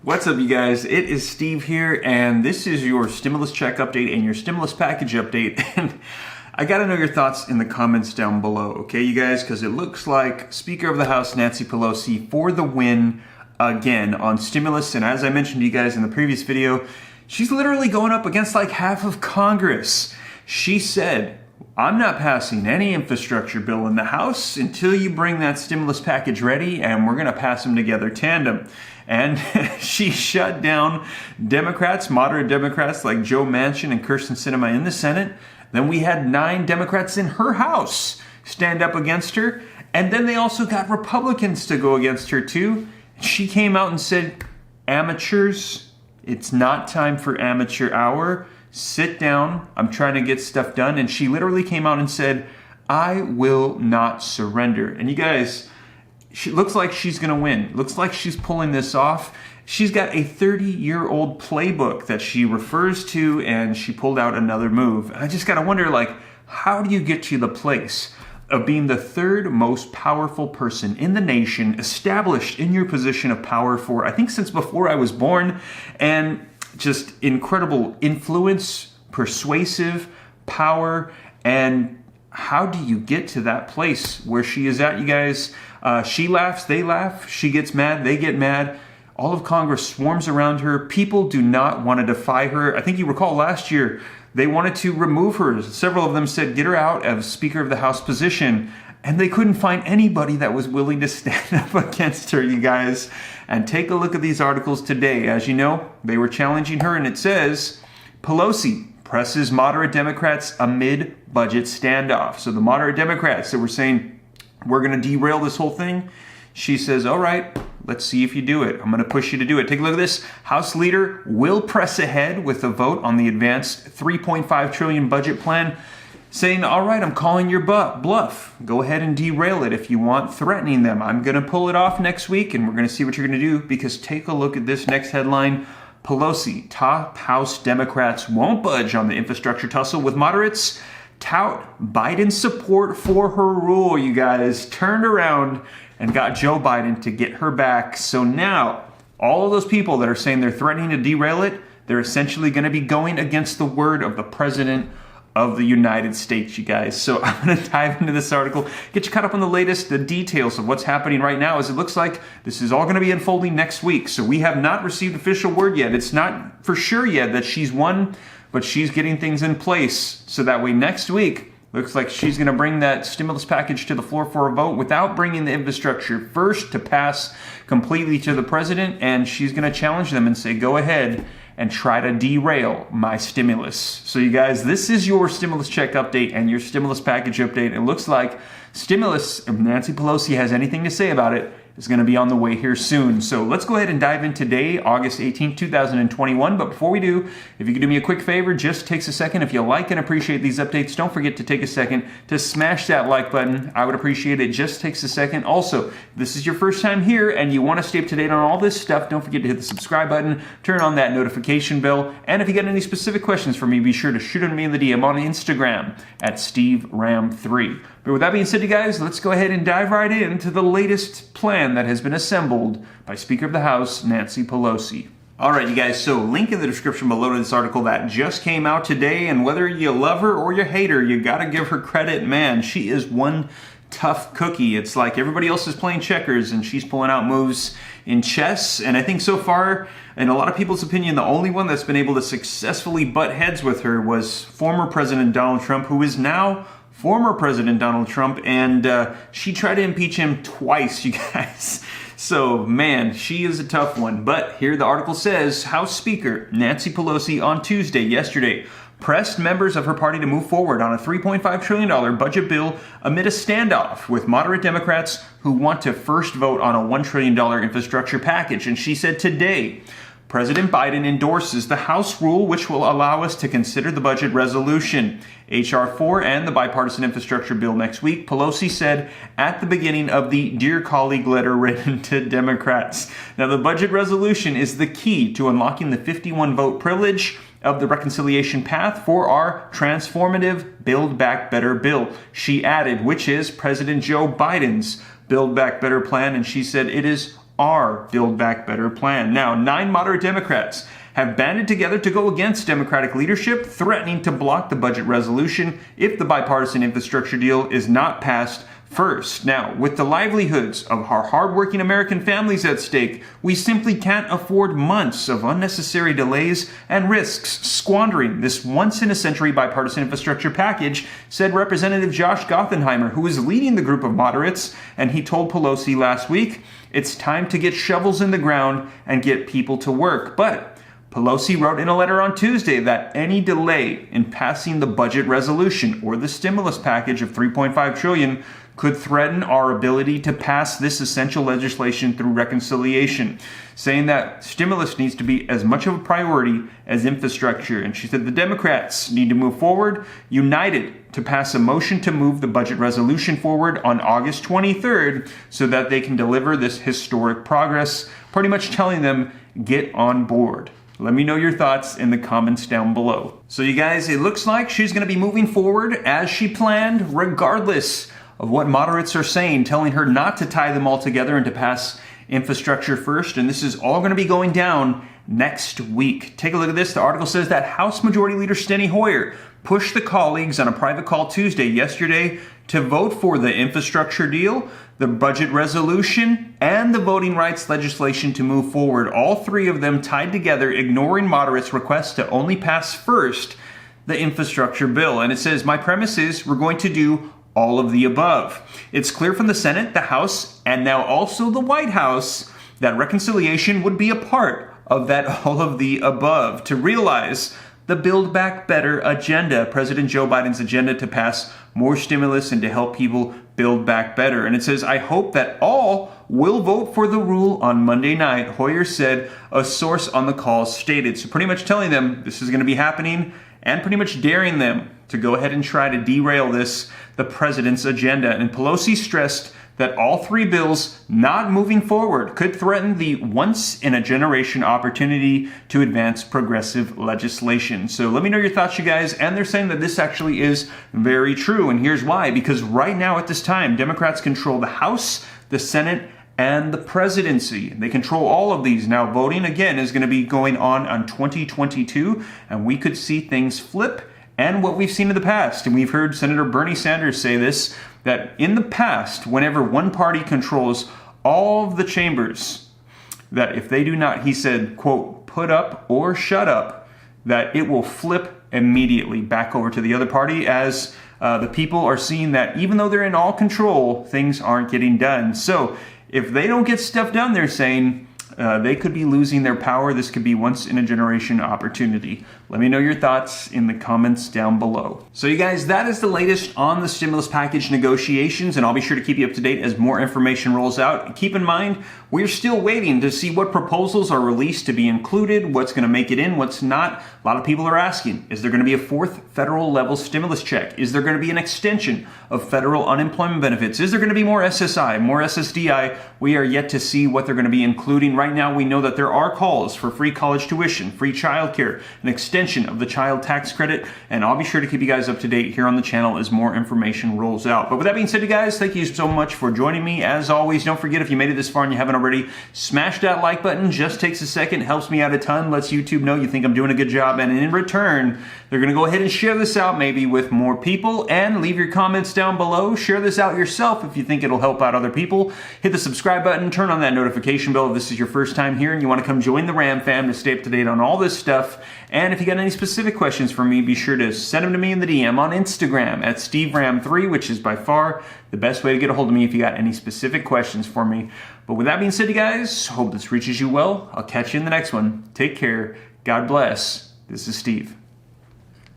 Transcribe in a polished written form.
What's up, you guys? It is Steve here, and this is your stimulus check update and your stimulus package update. And I gotta know your thoughts in the comments down below, okay, you guys? Because it looks like Speaker of the House Nancy Pelosi for the win again on stimulus. And as I mentioned to you guys in the previous video, she's literally going up against like half of Congress. She said, I'm not passing any infrastructure bill in the House until you bring that stimulus package ready, and we're going to pass them together tandem. And she shut down Democrats, moderate Democrats like Joe Manchin and Kyrsten Sinema in the Senate. Then we had 9 Democrats in her House stand up against her. And then they also got Republicans to go against her too. She came out and said, amateurs, it's not time for amateur hour. Sit down. I'm trying to get stuff done. And she literally came out and said, I will not surrender. And you guys, she looks like she's going to win. Looks like she's pulling this off. She's got a 30-year-old playbook that she refers to, and she pulled out another move. I just got to wonder, like, how do you get to the place of being the third most powerful person in the nation, established in your position of power for, I think, since before I was born, and just incredible influence, persuasive power, and how do you get to that place where she is at, you guys? She laughs, they laugh. She gets mad, they get mad. All of Congress swarms around her. People do not want to defy her. I think you recall last year, they wanted to remove her. Several of them said, get her out of Speaker of the House position. And they couldn't find anybody that was willing to stand up against her, you guys. And take a look at these articles today. As you know, they were challenging her, and it says, Pelosi presses moderate Democrats amid budget standoff. So the moderate Democrats that were saying, we're going to derail this whole thing. She says, all right, let's see if you do it. I'm going to push you to do it. Take a look at this. House leader will press ahead with a vote on the advanced $3.5 trillion budget plan, saying, all right, I'm calling your bluff. Go ahead and derail it if you want, threatening them. I'm going to pull it off next week, and we're going to see what you're going to do, because take a look at this next headline. Pelosi, top House Democrats won't budge on the infrastructure tussle with moderates. Tout Biden's support for her rule, you guys. Turned around and got Joe Biden to get her back. So now, all of those people that are saying they're threatening to derail it, they're essentially going to be going against the word of the President of the United States, you guys. So I'm going to dive into this article, get you caught up on the details of what's happening right now, as it looks like this is all going to be unfolding next week. So we have not received official word yet. It's not for sure yet that she's won, but she's getting things in place so that way next week, looks like she's going to bring that stimulus package to the floor for a vote without bringing the infrastructure first to pass completely to the president. And she's going to challenge them and say, go ahead and try to derail my stimulus. So you guys, this is your stimulus check update and your stimulus package update. It looks like stimulus, if Nancy Pelosi has anything to say about it, is going to be on the way here soon. So let's go ahead and dive in today, August 18th, 2021. But before we do, if you could do me a quick favor, just takes a second. If you like and appreciate these updates, don't forget to take a second to smash that like button. I would appreciate it. Just takes a second. Also, if this is your first time here and you want to stay up to date on all this stuff, don't forget to hit the subscribe button, turn on that notification bell. And if you got any specific questions for me, be sure to shoot them to me in the DM on Instagram at SteveRam3. But with that being said, you guys, let's go ahead and dive right into the latest plan that has been assembled by Speaker of the House, Nancy Pelosi. All right, you guys, so link in the description below to this article that just came out today, and whether you love her or you hate her, you gotta give her credit. Man, she is one tough cookie. It's like everybody else is playing checkers, and she's pulling out moves in chess. And I think so far, in a lot of people's opinion, the only one that's been able to successfully butt heads with her was former President Donald Trump, who is now former President Donald Trump, and she tried to impeach him twice, you guys. So, man, she is a tough one. But here the article says, House Speaker Nancy Pelosi on Tuesday, yesterday, pressed members of her party to move forward on a $3.5 trillion budget bill amid a standoff with moderate Democrats who want to first vote on a $1 trillion infrastructure package. And she said today, President Biden endorses the House rule which will allow us to consider the budget resolution, H.R. 4, and the bipartisan infrastructure bill next week, Pelosi said at the beginning of the Dear Colleague letter written to Democrats. Now, the budget resolution is the key to unlocking the 51 vote privilege of the reconciliation path for our transformative Build Back Better bill, she added, which is President Joe Biden's Build Back Better plan, and she said it is our Build Back Better plan. Now, 9 moderate Democrats have banded together to go against Democratic leadership, threatening to block the budget resolution if the bipartisan infrastructure deal is not passed first. Now, with the livelihoods of our hardworking American families at stake, we simply can't afford months of unnecessary delays and risks squandering this once-in-a-century bipartisan infrastructure package, said Representative Josh Gothenheimer, who is leading the group of moderates, and he told Pelosi last week, "It's time to get shovels in the ground and get people to work." But Pelosi wrote in a letter on Tuesday that any delay in passing the budget resolution or the stimulus package of $3.5 trillion could threaten our ability to pass this essential legislation through reconciliation, saying that stimulus needs to be as much of a priority as infrastructure. And she said the Democrats need to move forward united to pass a motion to move the budget resolution forward on August 23rd so that they can deliver this historic progress, pretty much telling them, get on board. Let me know your thoughts in the comments down below. So you guys, it looks like she's going to be moving forward as she planned, regardless of what moderates are saying, telling her not to tie them all together and to pass infrastructure first. And this is all going to be going down next week. Take a look at this. The article says that House Majority Leader Steny Hoyer pushed the colleagues on a private call yesterday to vote for the infrastructure deal, the budget resolution, and the voting rights legislation to move forward. All three of them tied together, ignoring moderates' request to only pass first the infrastructure bill. And it says, my premise is we're going to do all of the above. It's clear from the Senate, the House, and now also the White House that reconciliation would be a part of that all of the above to realize the Build Back Better agenda, President Joe Biden's agenda to pass more stimulus and to help people build back better. And it says, I hope that all will vote for the rule on Monday night, Hoyer said, a source on the call stated. So pretty much telling them this is going to be happening and pretty much daring them to go ahead and try to derail this, the president's agenda. And Pelosi stressed that all three bills not moving forward could threaten the once-in-a-generation opportunity to advance progressive legislation. So let me know your thoughts, you guys. And they're saying that this actually is very true. And here's why. Because right now at this time, Democrats control the House, the Senate, and the presidency. They control all of these. Now, voting, again, is going to be going on 2022, and we could see things flip. And what we've seen in the past, and we've heard Senator Bernie Sanders say this, that in the past, whenever one party controls all of the chambers, that if they do not, he said, quote, put up or shut up, that it will flip immediately back over to the other party as the people are seeing that even though they're in all control, things aren't getting done. So if they don't get stuff done, they're saying, they could be losing their power. This could be once-in-a-generation opportunity. Let me know your thoughts in the comments down below. So you guys, that is the latest on the stimulus package negotiations, and I'll be sure to keep you up to date as more information rolls out. Keep in mind, we're still waiting to see what proposals are released to be included, what's going to make it in, what's not. A lot of people are asking, is there going to be a fourth federal level stimulus check? Is there going to be an extension of federal unemployment benefits? Is there going to be more SSI, more SSDI? We are yet to see what they're going to be including. Right now, we know that there are calls for free college tuition, free childcare, an extension of the child tax credit, and I'll be sure to keep you guys up to date here on the channel as more information rolls out. But with that being said, you guys, thank you so much for joining me. As always, don't forget, if you made it this far and you haven't already, smash that like button. Just takes a second, helps me out a ton, lets YouTube know you think I'm doing a good job, and in return, they're going to go ahead and share this out maybe with more people, and leave your comments down below. Share this out yourself if you think it'll help out other people. Hit the subscribe button, turn on that notification bell if this is your first time here and you want to come join the Ram fam to stay up to date on all this stuff. And if you got any specific questions for me, be sure to send them to me in the DM on Instagram at SteveRam3, which is by far the best way to get a hold of me if you got any specific questions for me. But with that being said, you guys, hope this reaches you well. I'll catch you in the next one. Take care. God bless. This is Steve.